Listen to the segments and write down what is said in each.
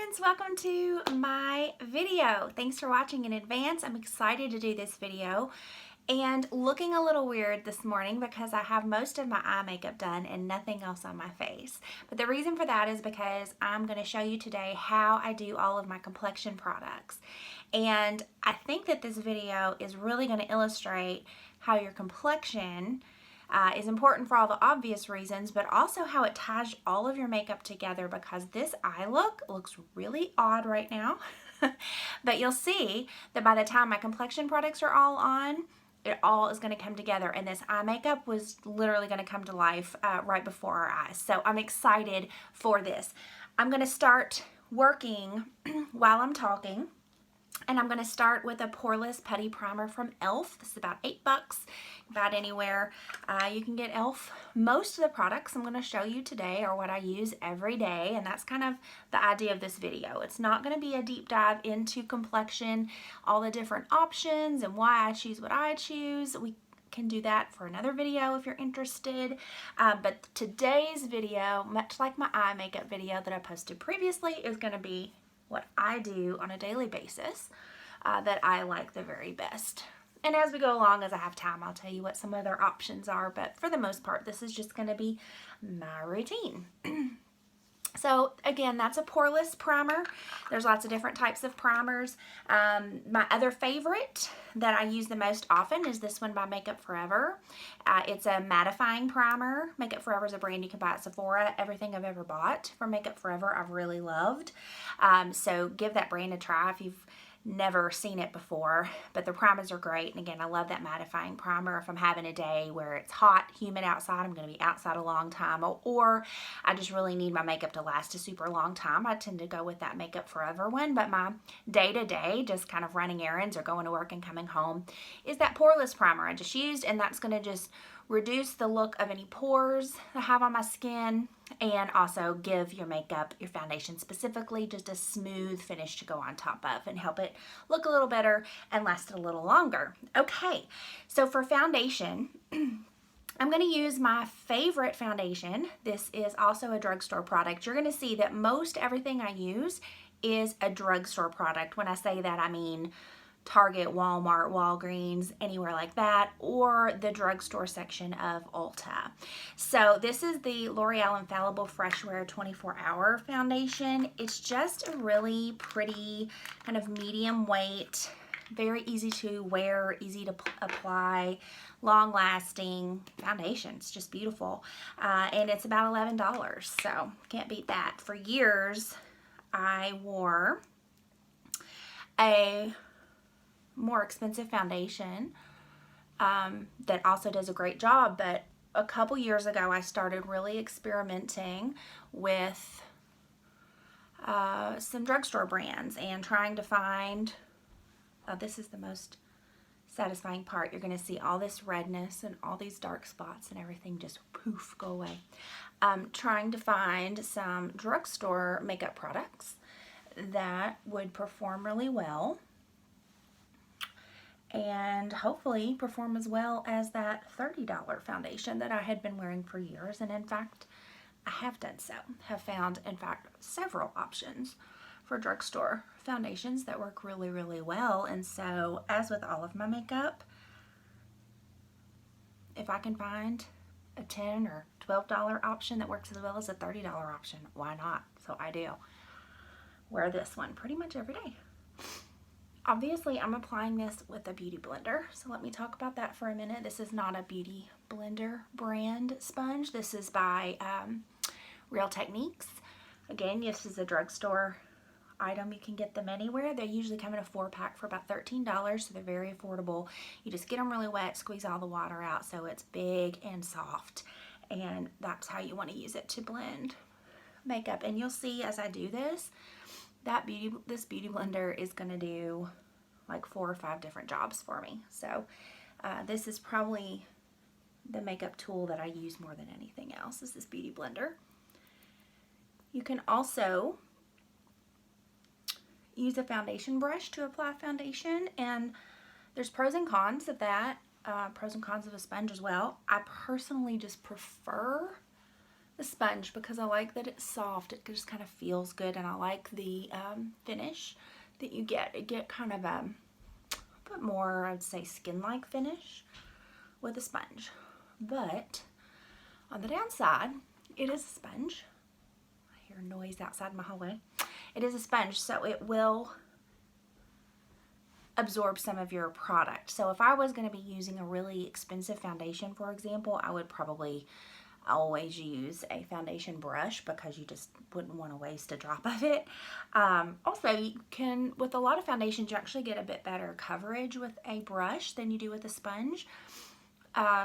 friends, welcome to my video. Thanks for watching in advance. I'm excited to do this video and looking a little weird this morning because I have most of my eye makeup done and nothing else on my face. But the reason for that is because I'm going to show you today how I do all of my complexion products. And I think that this video is really going to illustrate how your complexion is important for all the obvious reasons, but also how it ties all of your makeup together, because this eye look looks really odd right now. But you'll see that by the time my complexion products are all on, it all is going to come together, and this eye makeup was literally going to come to life right before our eyes. So I'm excited for this. I'm going to start working while I'm talking. And I'm going to start with a Poreless Putty Primer from e.l.f. This is about $8. About anywhere you can get e.l.f. Most of the products I'm going to show you today are what I use every day, and that's kind of the idea of this video. It's not going to be a deep dive into complexion, all the different options and why I choose what I choose. We can do that for another video if you're interested. But today's video, much like my eye makeup video that I posted previously, is going to be what I do on a daily basis that I like the very best. And as we go along, as I have time, I'll tell you what some other options are, but for the most part, this is just going to be my routine. So again, that's a poreless primer. There's lots of different types of primers. My other favorite that I use the most often is this one by Makeup Forever. It's a mattifying primer. Makeup Forever is a brand you can buy at Sephora. Everything I've ever bought from Makeup Forever I've really loved. So give that brand a try if you've never seen it before, but the primers are great. And again, I love that mattifying primer if I'm having a day where it's hot, humid outside, I'm going to be outside a long time, or I just really need my makeup to last a super long time. I tend to go with that Makeup Forever one, but my day-to-day, just kind of running errands or going to work and coming home, is that poreless primer I just used, and that's going to just reduce the look of any pores I have on my skin, and also give your makeup, your foundation specifically, just a smooth finish to go on top of and help it look a little better and last a little longer. Okay, so for foundation, I'm going to use my favorite foundation. This is also a drugstore product. You're going to see that most everything I use is a drugstore product. When I say that, I mean Target, Walmart, Walgreens, anywhere like that, or the drugstore section of Ulta. So this is the L'Oreal Infallible Fresh Wear 24-Hour Foundation. It's just a really pretty kind of medium weight, very easy to wear, easy to apply, long-lasting foundation. It's just beautiful. And it's about $11, so can't beat that. For years, I wore a more expensive foundation that also does a great job, but a couple years ago I started really experimenting with some drugstore brands and trying to find, this is the most satisfying part, you're going to see all this redness and all these dark spots and everything just poof, go away. Trying to find some drugstore makeup products that would perform really well and hopefully perform as well as that $30 foundation that I had been wearing for years. And in fact, I have done so. Have found, in fact, several options for drugstore foundations that work really, really well. And so, as with all of my makeup, if I can find a $10 or $12 option that works as well as a $30 option, why not? So I do wear this one pretty much every day. Obviously, I'm applying this with a beauty blender, so let me talk about that for a minute. This is not a beauty blender brand sponge. This is by Real Techniques. Again, this is a drugstore item. You can get them anywhere. They usually come in a 4-pack for about $13, so they're very affordable. You just get them really wet, squeeze all the water out so it's big and soft, and that's how you want to use it to blend makeup. And you'll see as I do this, this beauty blender is going to do like 4 or 5 different jobs for me. So this is probably the makeup tool that I use more than anything else, is this beauty blender. You can also use a foundation brush to apply foundation, and there's pros and cons of that, pros and cons of a sponge as well. I personally just prefer the sponge because I like that it's soft. It just kind of feels good, and I like the finish that you get. You get kind of a bit more, I'd say, skin-like finish with a sponge. But on the downside, it is a sponge. I hear noise outside my hallway. It is a sponge, so it will absorb some of your product. So if I was going to be using a really expensive foundation, for example, I would probably always use a foundation brush because you just wouldn't want to waste a drop of it. Also, you can, with a lot of foundations, you actually get a bit better coverage with a brush than you do with a sponge.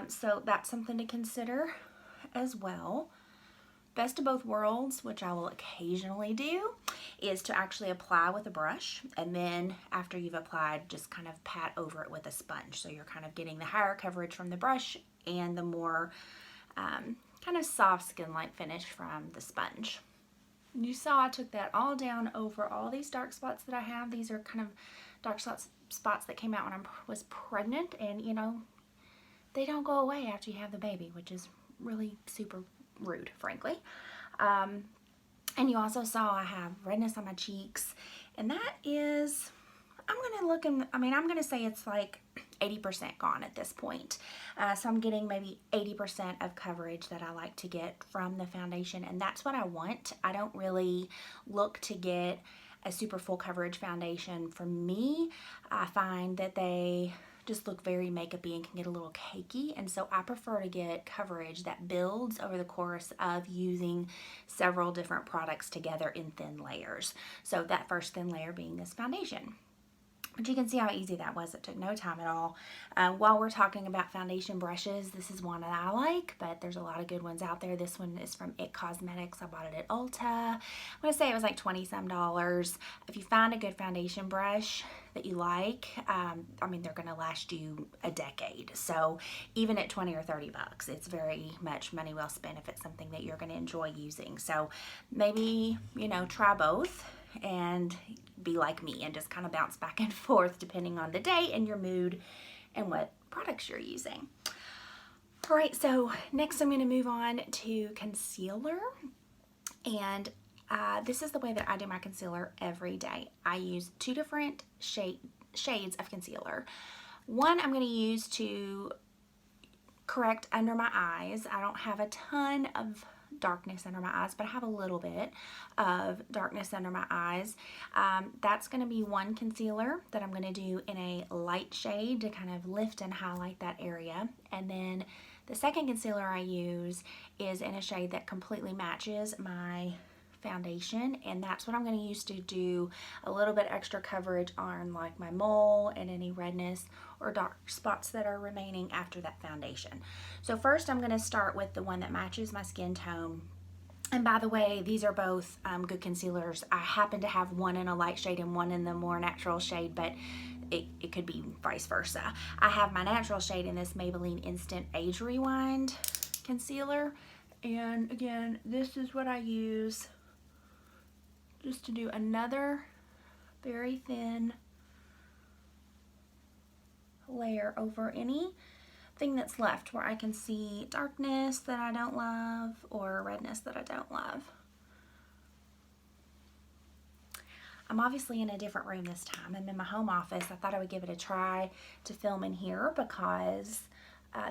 So that's something to consider as well. Best of both worlds, which I will occasionally do, is to actually apply with a brush, and then after you've applied, just kind of pat over it with a sponge. So you're kind of getting the higher coverage from the brush and the more kind of soft skin-like finish from the sponge. You saw I took that all down over all these dark spots that I have. These are kind of dark spots that came out when I was pregnant, and you know, they don't go away after you have the baby, which is really super rude, frankly. And you also saw I have redness on my cheeks, and that is, I'm gonna say it's like 80% gone at this point. So I'm getting maybe 80% of coverage that I like to get from the foundation, and that's what I want. I don't really look to get a super full coverage foundation. For me, I find that they just look very makeup-y and can get a little cakey, and so I prefer to get coverage that builds over the course of using several different products together in thin layers. So that first thin layer being this foundation. But you can see how easy that was. It took no time at all. While we're talking about foundation brushes, this is one that I like, but there's a lot of good ones out there. This one is from It Cosmetics. I bought it at Ulta. I'm going to say it was like $20-some. If you find a good foundation brush that you like, I mean, they're going to last you a decade. So even at 20 or 30 bucks, it's very much money well spent if it's something that you're going to enjoy using. So maybe, you know, try both and be like me and just kind of bounce back and forth depending on the day and your mood and what products you're using. All right, so next I'm going to move on to concealer, and this is the way that I do my concealer every day. I use two different shades of concealer. One I'm going to use to correct under my eyes. I don't have a ton of darkness under my eyes, but I have a little bit of darkness under my eyes. That's going to be one concealer that I'm going to do in a light shade to kind of lift and highlight that area. And then the second concealer I use is in a shade that completely matches my foundation, and that's what I'm going to use to do a little bit extra coverage on like my mole and any redness or dark spots that are remaining after that foundation. So first I'm going to start with the one that matches my skin tone. And by the way, these are both good concealers. I happen to have one in a light shade and one in the more natural shade, but it could be vice versa. I have my natural shade in this Maybelline Instant Age Rewind concealer, and again, this is what I use just to do another very thin layer over anything that's left where I can see darkness that I don't love or redness that I don't love. I'm obviously in a different room this time. I'm in my home office. I thought I would give it a try to film in here because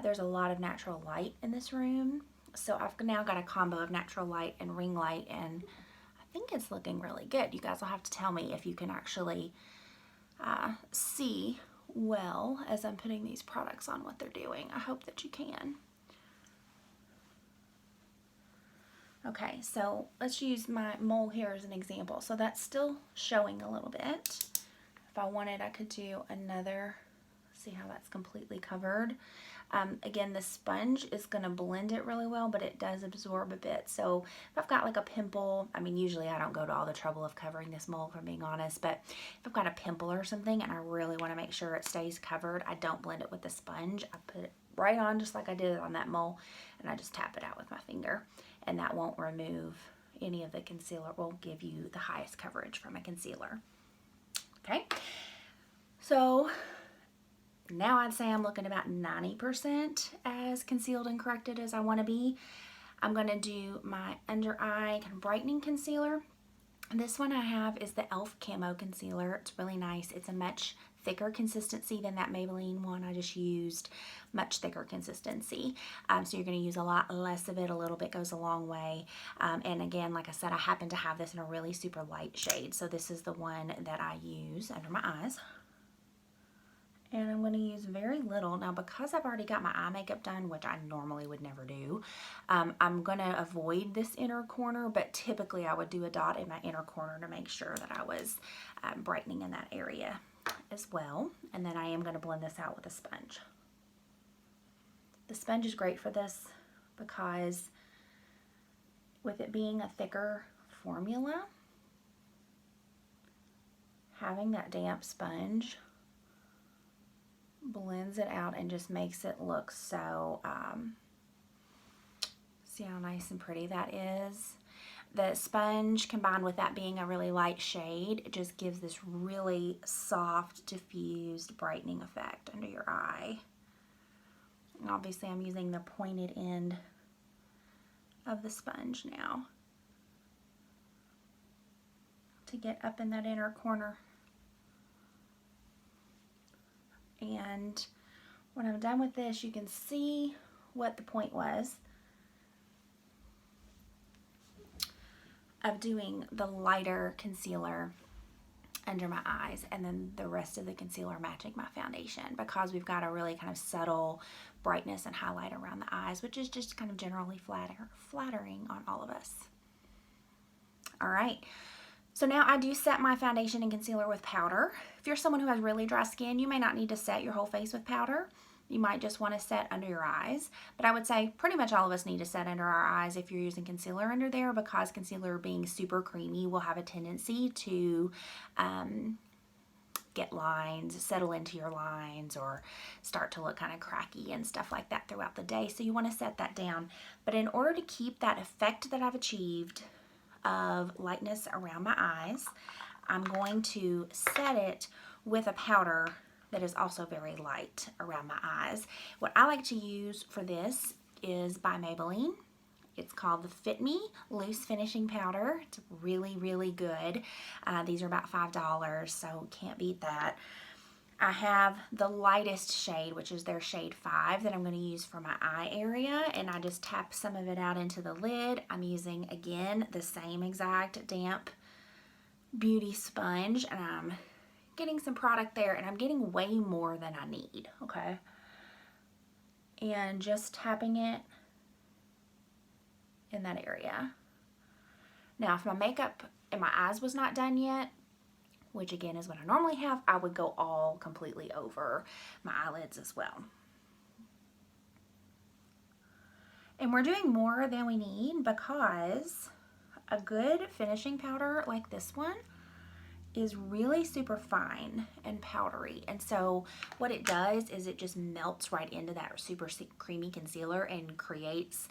there's a lot of natural light in this room. So I've now got a combo of natural light and ring light, and I think it's looking really good. You guys will have to tell me if you can actually see well as I'm putting these products on what they're doing. I hope that you can. Okay, so let's use my mole here as an example. So that's still showing a little bit. If I wanted, I could do another, see how that's completely covered. Again, the sponge is going to blend it really well, but it does absorb a bit. So if I've got like a pimple, I mean, usually I don't go to all the trouble of covering this mole, if I'm being honest, but if I've got a pimple or something and I really want to make sure it stays covered, I don't blend it with the sponge. I put it right on just like I did on that mole, and I just tap it out with my finger, and that won't remove any of the concealer. It won't give you the highest coverage from a concealer. Okay, so now I'd say I'm looking about 90% as concealed and corrected as I want to be. I'm going to do my under eye kind of brightening concealer. This one I have is the e.l.f. Camo Concealer. It's really nice. It's a much thicker consistency than that Maybelline one I just used. Much thicker consistency. So you're going to use a lot less of it. A little bit goes a long way. And again, like I said, I happen to have this in a really super light shade. So this is the one that I use under my eyes. And I'm going to use very little. Now, because I've already got my eye makeup done, which I normally would never do, I'm going to avoid this inner corner, but typically I would do a dot in my inner corner to make sure that I was brightening in that area as well. And then I am going to blend this out with a sponge. The sponge is great for this because with it being a thicker formula, having that damp sponge blends it out and just makes it look so, see how nice and pretty that is. The sponge combined with that being a really light shade, it just gives this really soft, diffused brightening effect under your eye. And obviously I'm using the pointed end of the sponge now to get up in that inner corner. And when I'm done with this, you can see what the point was of doing the lighter concealer under my eyes and then the rest of the concealer matching my foundation, because we've got a really kind of subtle brightness and highlight around the eyes, which is just kind of generally flattering on all of us. All right. So now I do set my foundation and concealer with powder. If you're someone who has really dry skin, you may not need to set your whole face with powder. You might just want to set under your eyes. But I would say pretty much all of us need to set under our eyes if you're using concealer under there, because concealer being super creamy will have a tendency to get lines, settle into your lines, or start to look kind of cracky and stuff like that throughout the day. So you want to set that down. But in order to keep that effect that I've achieved of lightness around my eyes, I'm going to set it with a powder that is also very light around my eyes. What I like to use for this is by Maybelline. It's called the Fit Me Loose Finishing Powder. It's really, really good. These are about $5, so can't beat that. I have the lightest shade, which is their shade 5, that I'm going to use for my eye area, and I just tap some of it out into the lid. I'm using, again, the same exact damp beauty sponge, and I'm getting some product there, and I'm getting way more than I need, okay? And just tapping it in that area. Now, if my makeup and my eyes was not done yet, which again is what I normally have, I would go all completely over my eyelids as well. And we're doing more than we need, because a good finishing powder like this one is really super fine and powdery. And so what it does is it just melts right into that super creamy concealer and creates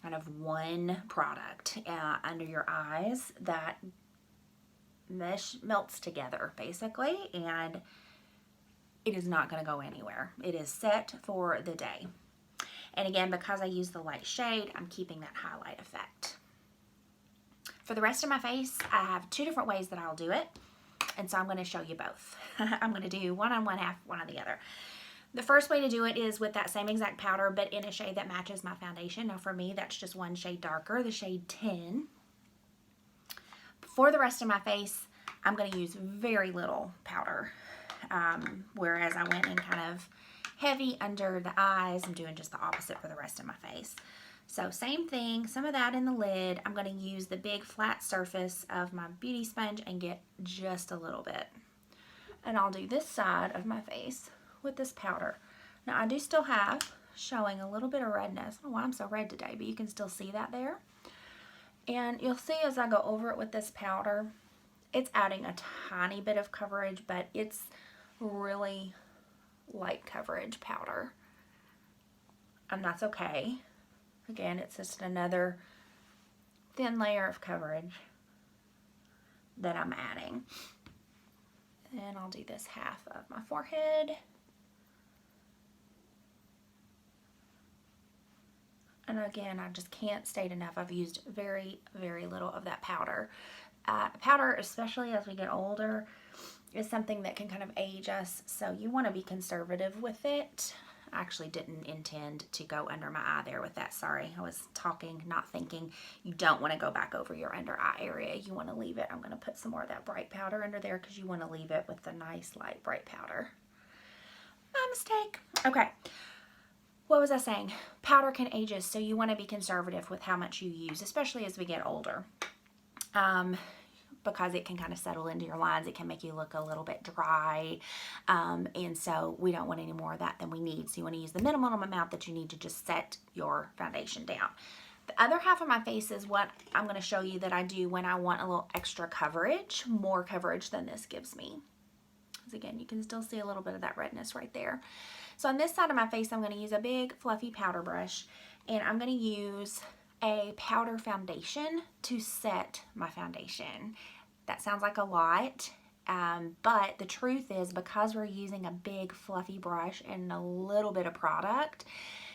kind of one product under your eyes that melts together basically, and it is not going to go anywhere. It is set for the day. And again, because I use the light shade, I'm keeping that highlight effect. For the rest of my face, I have 2 different ways that I'll do it, and so I'm going to show you both. I'm going to do one on one half, one on the other. The first way to do it is with that same exact powder, but in a shade that matches my foundation. Now for me, that's just one shade darker, the shade 10. For the rest of my face, I'm going to use very little powder, whereas I went in kind of heavy under the eyes. I'm doing just the opposite for the rest of my face. So same thing, some of that in the lid. I'm going to use the big flat surface of my beauty sponge and get just a little bit. And I'll do this side of my face with this powder. Now I do still have showing a little bit of redness. I don't know why I'm so red today, but you can still see that there. And you'll see as I go over it with this powder, it's adding a tiny bit of coverage, but it's really light coverage powder. And that's okay. Again, it's just another thin layer of coverage that I'm adding. And I'll do this half of my forehead. And again, I just can't state enough, I've used very, very little of that powder. Powder, especially as we get older, is something that can kind of age us, so you want to be conservative with it. I actually didn't intend to go under my eye there with that. Sorry, I was talking, not thinking. You don't want to go back over your under eye area. You want to leave it. I'm going to put some more of that bright powder under there because you want to leave it with the nice light bright powder. My mistake. Okay. What was I saying? Powder can age us, so you want to be conservative with how much you use, especially as we get older. Because it can kind of settle into your lines. It can make you look a little bit dry. And so we don't want any more of that than we need. So you want to use the minimum amount that you need to just set your foundation down. The other half of my face is what I'm going to show you that I do when I want a little extra coverage, more coverage than this gives me. Because again, you can still see a little bit of that redness right there. So on this side of my face, I'm going to use a big fluffy powder brush, and I'm going to use a powder foundation to set my foundation. That sounds like a lot, but the truth is, because we're using a big fluffy brush and a little bit of product,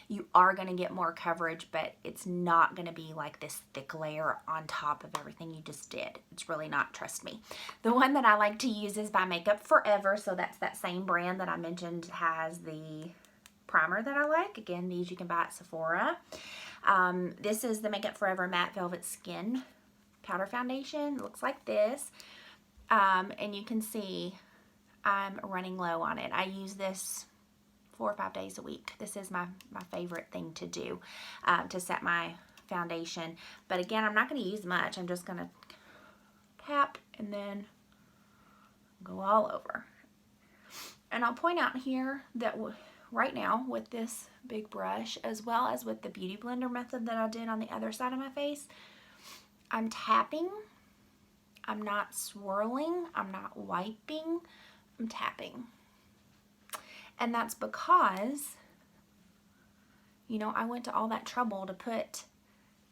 you are going to get more coverage, but it's not going to be like this thick layer on top of everything you just did. It's really not, trust me. The one that I like to use is by Makeup Forever, so that's that same brand that I mentioned has the primer that I like. Again, these you can buy at Sephora. This is the Makeup Forever Matte Velvet Skin Powder Foundation. It looks like this. And you can see I'm running low on it. I use this 4 or 5 days a week. This is my favorite thing to do to set my foundation. But again, I'm not going to use much. I'm just going to tap and then go all over. And I'll point out here that right now with this big brush, as well as with the Beauty Blender method that I did on the other side of my face, I'm tapping. I'm not swirling. I'm not wiping. I'm tapping. And that's because, you know, I went to all that trouble to put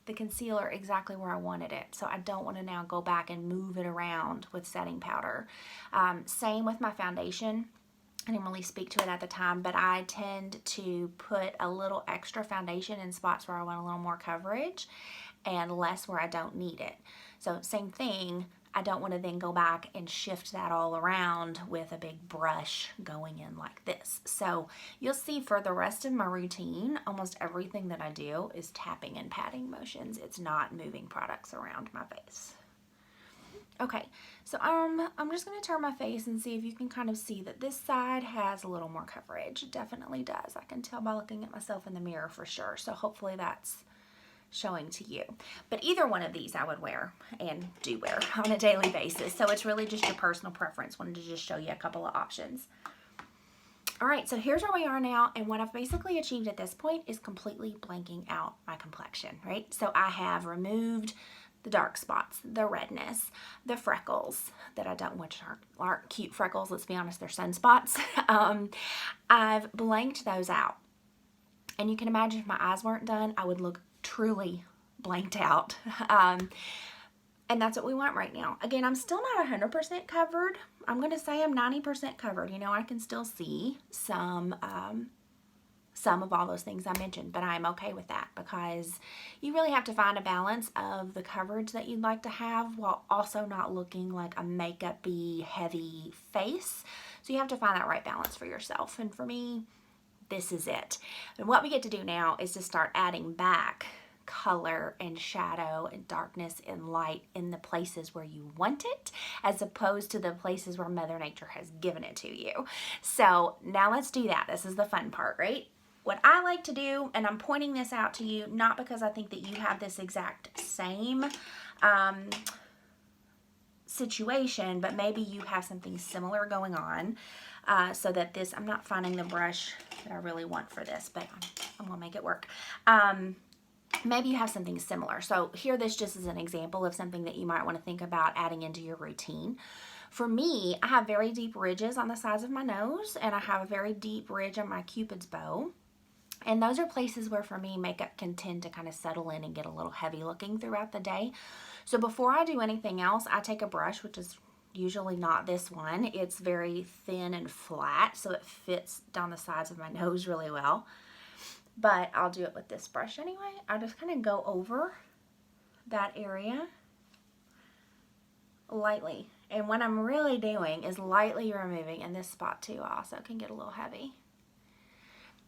the concealer exactly where I wanted it. So I don't want to now go back and move it around with setting powder. Same with my foundation. I didn't really speak to it at the time, but I tend to put a little extra foundation in spots where I want a little more coverage and less where I don't need it. So same thing, I don't want to then go back and shift that all around with a big brush going in like this. So you'll see for the rest of my routine, almost everything that I do is tapping and patting motions. It's not moving products around my face. Okay, so I'm just going to turn my face and see if you can kind of see that this side has a little more coverage. It definitely does. I can tell by looking at myself in the mirror for sure. So hopefully that's showing to you. But either one of these I would wear and do wear on a daily basis. So it's really just your personal preference. Wanted to just show you a couple of options. All right, so here's where we are now, and what I've basically achieved at this point is completely blanking out my complexion, right? So I have removed the dark spots, the redness, the freckles that I don't, which aren't cute freckles, let's be honest, they're sunspots. I've blanked those out. And you can imagine if my eyes weren't done, I would look truly blanked out. And that's what we want right now. Again, I'm still not 100% covered. I'm going to say I'm 90% covered. You know, I can still see some of all those things I mentioned, but I'm okay with that because you really have to find a balance of the coverage that you'd like to have while also not looking like a makeup-y heavy face. So you have to find that right balance for yourself. And for me, this is it. And what we get to do now is to start adding back color and shadow and darkness and light in the places where you want it, as opposed to the places where Mother Nature has given it to you. So now let's do that. This is the fun part, right? What I like to do, and I'm pointing this out to you, not because I think that you have this exact same situation, but maybe you have something similar going on. So that this, I'm not finding the brush that I really want for this, but I'm gonna make it work. Maybe you have something similar. So here, this just is an example of something that you might want to think about adding into your routine. For me, I have very deep ridges on the sides of my nose, and I have a very deep ridge on my Cupid's bow. And those are places where, for me, makeup can tend to kind of settle in and get a little heavy looking throughout the day. So before I do anything else, I take a brush, which is usually not this one. It's very thin and flat, so it fits down the sides of my nose really well. but I'll do it with this brush anyway. I'll just kind of go over that area lightly. And what I'm really doing is lightly removing, and this spot too also can get a little heavy.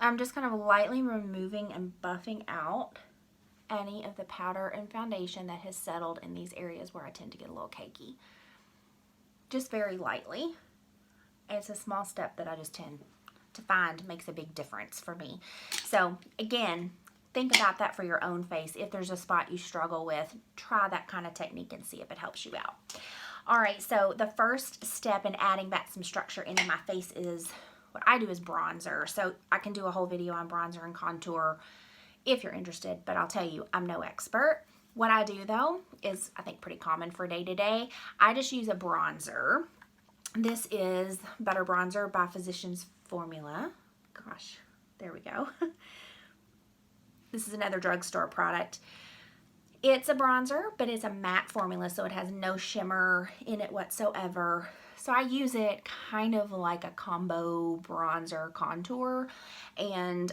I'm just kind of lightly removing and buffing out any of the powder and foundation that has settled in these areas where I tend to get a little cakey. Just very lightly. It's a small step that I just tend to find makes a big difference for me. So again, think about that for your own face. If there's a spot you struggle with, try that kind of technique and see if it helps you out. All right, so the first step in adding back some structure into my face is, what I do is bronzer. So I can do a whole video on bronzer and contour if you're interested, but I'll tell you, I'm no expert. What I do though is, I think, pretty common for day to day. I just use a bronzer. This is Butter Bronzer by Physicians Formula. Gosh, there we go. This is another drugstore product. It's a bronzer, but it's a matte formula, so it has no shimmer in it whatsoever. So I use it kind of like a combo bronzer contour, and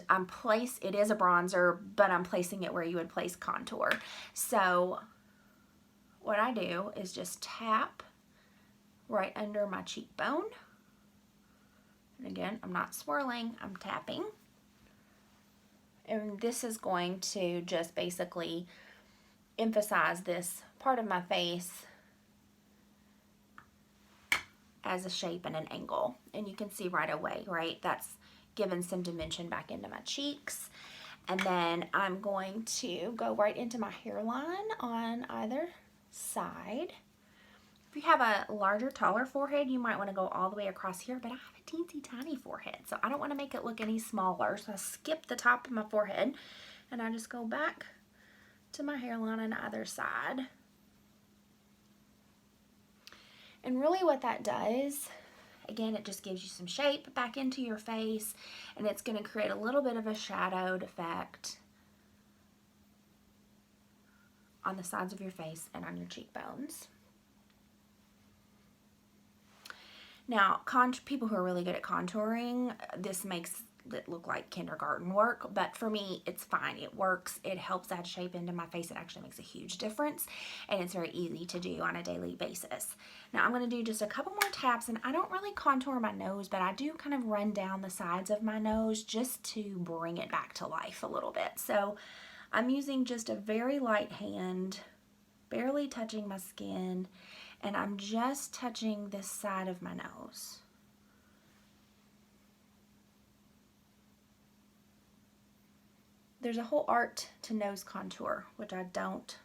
it is a bronzer, but I'm placing it where you would place contour. So what I do is just tap right under my cheekbone. And again, I'm not swirling, I'm tapping. And this is going to just basically emphasize this part of my face as a shape and an angle. And you can see right away, right? That's given some dimension back into my cheeks. And then I'm going to go right into my hairline on either side. If you have a larger, taller forehead, you might want to go all the way across here, but I have a teensy tiny forehead, so I don't want to make it look any smaller. So I skip the top of my forehead and I just go back to my hairline on either side. And really what that does, again, it just gives you some shape back into your face, and it's going to create a little bit of a shadowed effect on the sides of your face and on your cheekbones. Now, people who are really good at contouring, this makes it look like kindergarten work, but for me, it's fine. It works. It helps add shape into my face. It actually makes a huge difference, and it's very easy to do on a daily basis. Now, I'm going to do just a couple more taps, and I don't really contour my nose, but I do kind of run down the sides of my nose just to bring it back to life a little bit. So I'm using just a very light hand, barely touching my skin, and I'm just touching this side of my nose. There's a whole art to nose contour, which I don't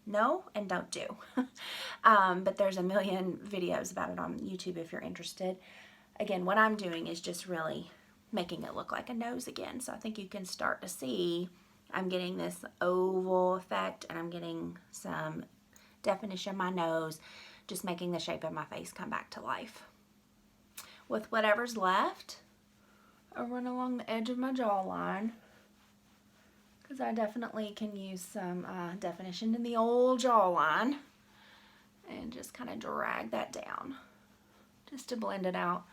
know and don't do. But there's a million videos about it on YouTube if you're interested. Again, what I'm doing is just really making it look like a nose again. So I think you can start to see I'm getting this oval effect, and I'm getting some definition of my nose, just making the shape of my face come back to life. With whatever's left, I run along the edge of my jawline, because I definitely can use some definition in the old jawline, and just kind of drag that down just to blend it out.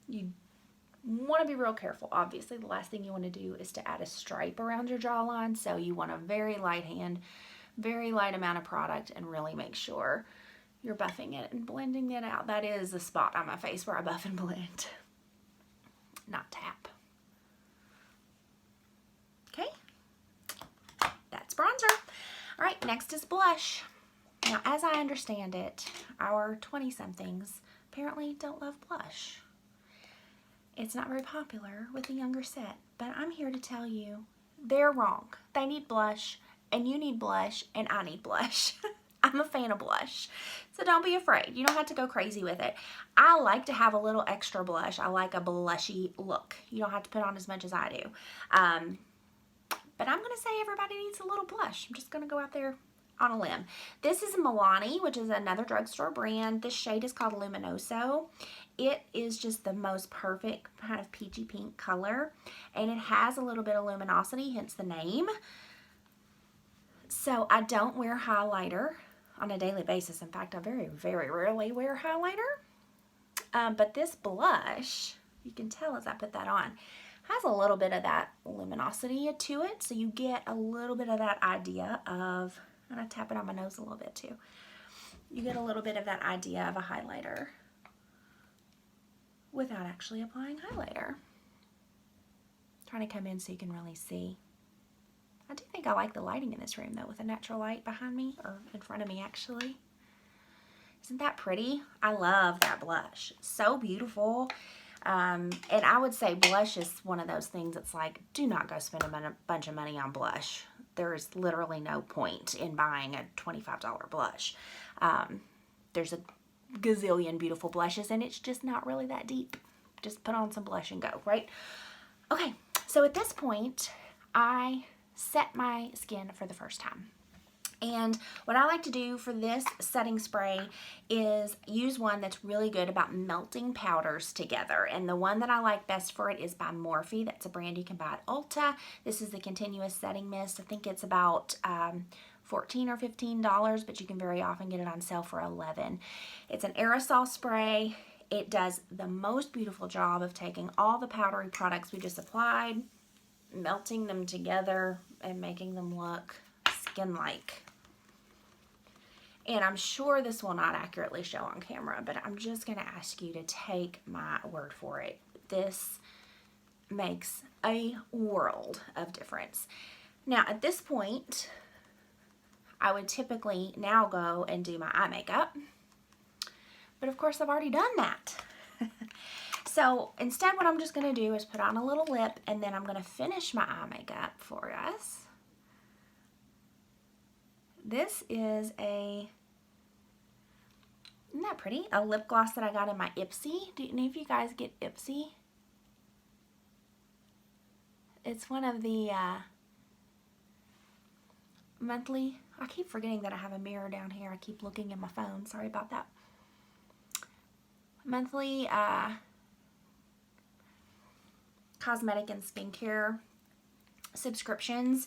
You want to be real careful. Obviously, the last thing you want to do is to add a stripe around your jawline, so you want a very light hand, very light amount of product, and really make sure you're buffing it and blending it out. That is the spot on my face where I buff and blend, not tap. Okay, that's bronzer. All right, next is blush. Now, as I understand it, our 20-somethings apparently don't love blush. It's not very popular with the younger set, but I'm here to tell you they're wrong. They need blush, and you need blush, and I need blush. I'm a fan of blush, so don't be afraid. You don't have to go crazy with it. I like to have a little extra blush. I like a blushy look. You don't have to put on as much as I do. But I'm going to say everybody needs a little blush. I'm just going to go out there on a limb. This is Milano, which is another drugstore brand. This shade is called Luminoso. It is just the most perfect kind of peachy pink color, and it has a little bit of luminosity, hence the name. So I don't wear highlighter on a daily basis. In fact, I very, very rarely wear highlighter. But this blush, you can tell as I put that on, Has a little bit of that luminosity to it, so you get a little bit of that idea of, I'm gonna tap it on my nose a little bit too. You get a little bit of that idea of a highlighter without actually applying highlighter. Trying to come in so you can really see. I do think I like the lighting in this room though, with a natural light behind me, or in front of me actually. Isn't that pretty? I love that blush. So beautiful. And I would say blush is one of those things that's like, do not go spend a bunch of money on blush. There is literally no point in buying a $25 blush. There's a gazillion beautiful blushes and it's just not really that deep. Just put on some blush and go, right? Okay, so at this point, I set my skin for the first time. And what I like to do for this setting spray is use one that's really good about melting powders together. And the one that I like best for it is by Morphe. That's a brand you can buy at Ulta. This is the Continuous Setting Mist. I think it's about $14 or $15, but you can very often get it on sale for $11. It's an aerosol spray. It does the most beautiful job of taking all the powdery products we just applied, melting them together, and making them look skin-like. And I'm sure this will not accurately show on camera, but I'm just going to ask you to take my word for it. This makes a world of difference. Now, at this point, I would typically now go and do my eye makeup. But of course, I've already done that. So instead, what I'm just going to do is put on a little lip, and then I'm going to finish my eye makeup for us. This is a, isn't that pretty? A lip gloss that I got in my Ipsy. Do any of you guys get Ipsy? It's one of the monthly, I keep forgetting that I have a mirror down here. I keep looking at my phone. Sorry about that. Monthly cosmetic and skincare subscriptions.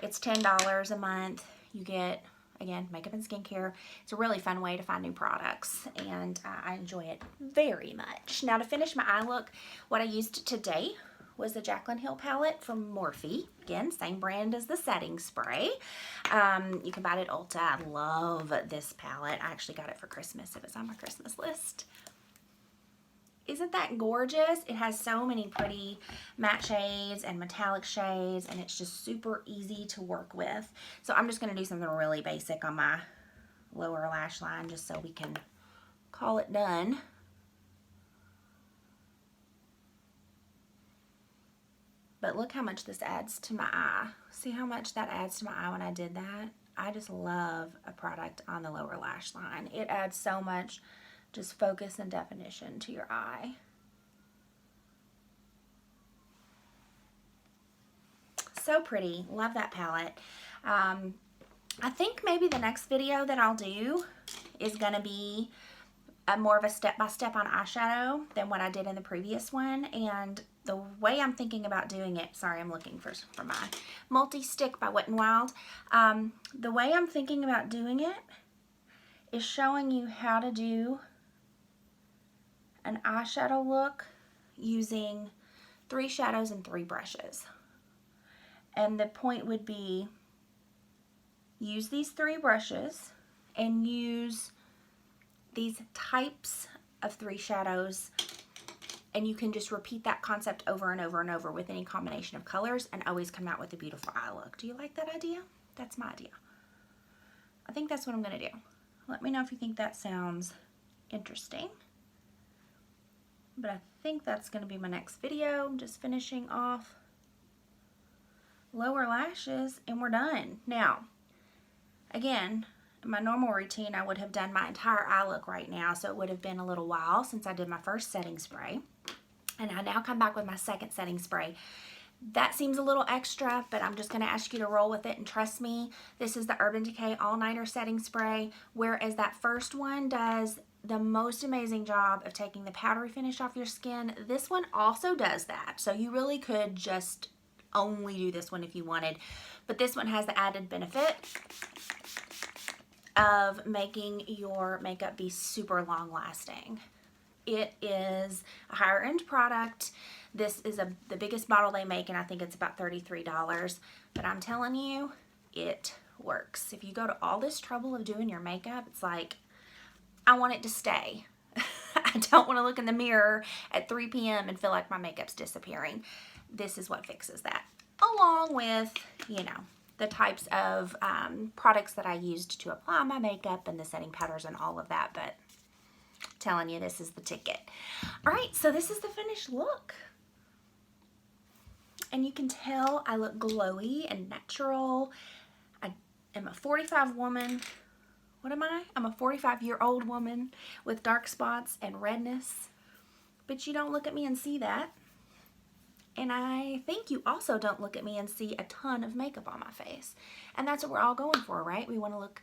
It's $10 a month. You get, again, makeup and skincare. It's a really fun way to find new products, and I enjoy it very much. Now, to finish my eye look, what I used today was the Jaclyn Hill palette from Morphe. Again, same brand as the setting spray. You can buy it at Ulta. I love this palette. I actually got it for Christmas. It was on my Christmas list. Isn't that gorgeous? It has so many pretty matte shades and metallic shades, and it's just super easy to work with. So I'm just going to do something really basic on my lower lash line just so we can call it done. But look how much this adds to my eye. See how much that adds to my eye when I did that? I just love a product on the lower lash line. It adds so much just focus and definition to your eye. So pretty. Love that palette. I think maybe the next video that I'll do is going to be more of a step-by-step on eyeshadow than what I did in the previous one. And the way I'm thinking about doing it, sorry, I'm looking for my multi-stick by Wet n Wild. The way I'm thinking about doing it is showing you how to do an eyeshadow look using 3 shadows and 3 brushes. And the point would be, use these 3 brushes and use these types of 3 shadows, and you can just repeat that concept over and over and over with any combination of colors and always come out with a beautiful eye look. Do you like that idea? That's my idea. I think that's what I'm going to do. Let me know if you think that sounds interesting. But I think that's going to be my next video. I'm just finishing off lower lashes and we're done. Now, again, in my normal routine, I would have done my entire eye look right now, so it would have been a little while since I did my first setting spray. And I now come back with my second setting spray. That seems a little extra, but I'm just going to ask you to roll with it and trust me. This is the Urban Decay All Nighter Setting Spray, whereas that first one does the most amazing job of taking the powdery finish off your skin. This one also does that, so you really could just only do this one if you wanted, but this one has the added benefit of making your makeup be super long lasting. It is a higher end product. This is the biggest bottle they make, and I think it's about $33. But I'm telling you, it works. If you go to all this trouble of doing your makeup, it's like, I want it to stay. I don't want to look in the mirror at 3 p.m. and feel like my makeup's disappearing. This is what fixes that. Along with, you know, the types of products that I used to apply my makeup and the setting powders and all of that. But I'm telling you, this is the ticket. All right, so this is the finished look. And you can tell I look glowy and natural. I am a 45 woman. What am I? I'm a 45-year-old woman with dark spots and redness. But you don't look at me and see that. And I think you also don't look at me and see a ton of makeup on my face. And that's what we're all going for, right? We want to look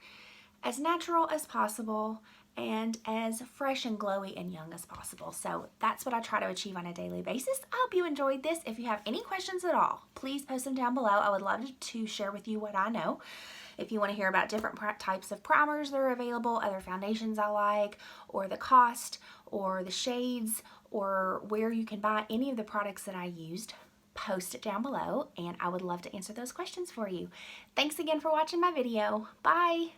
as natural as possible and as fresh and glowy and young as possible. So that's what I try to achieve on a daily basis. I hope you enjoyed this. If you have any questions at all, please post them down below. I would love to share with you what I know. If you want to hear about different types of primers that are available, other foundations I like, or the cost, or the shades, or where you can buy any of the products that I used, post it down below, and I would love to answer those questions for you. Thanks again for watching my video. Bye!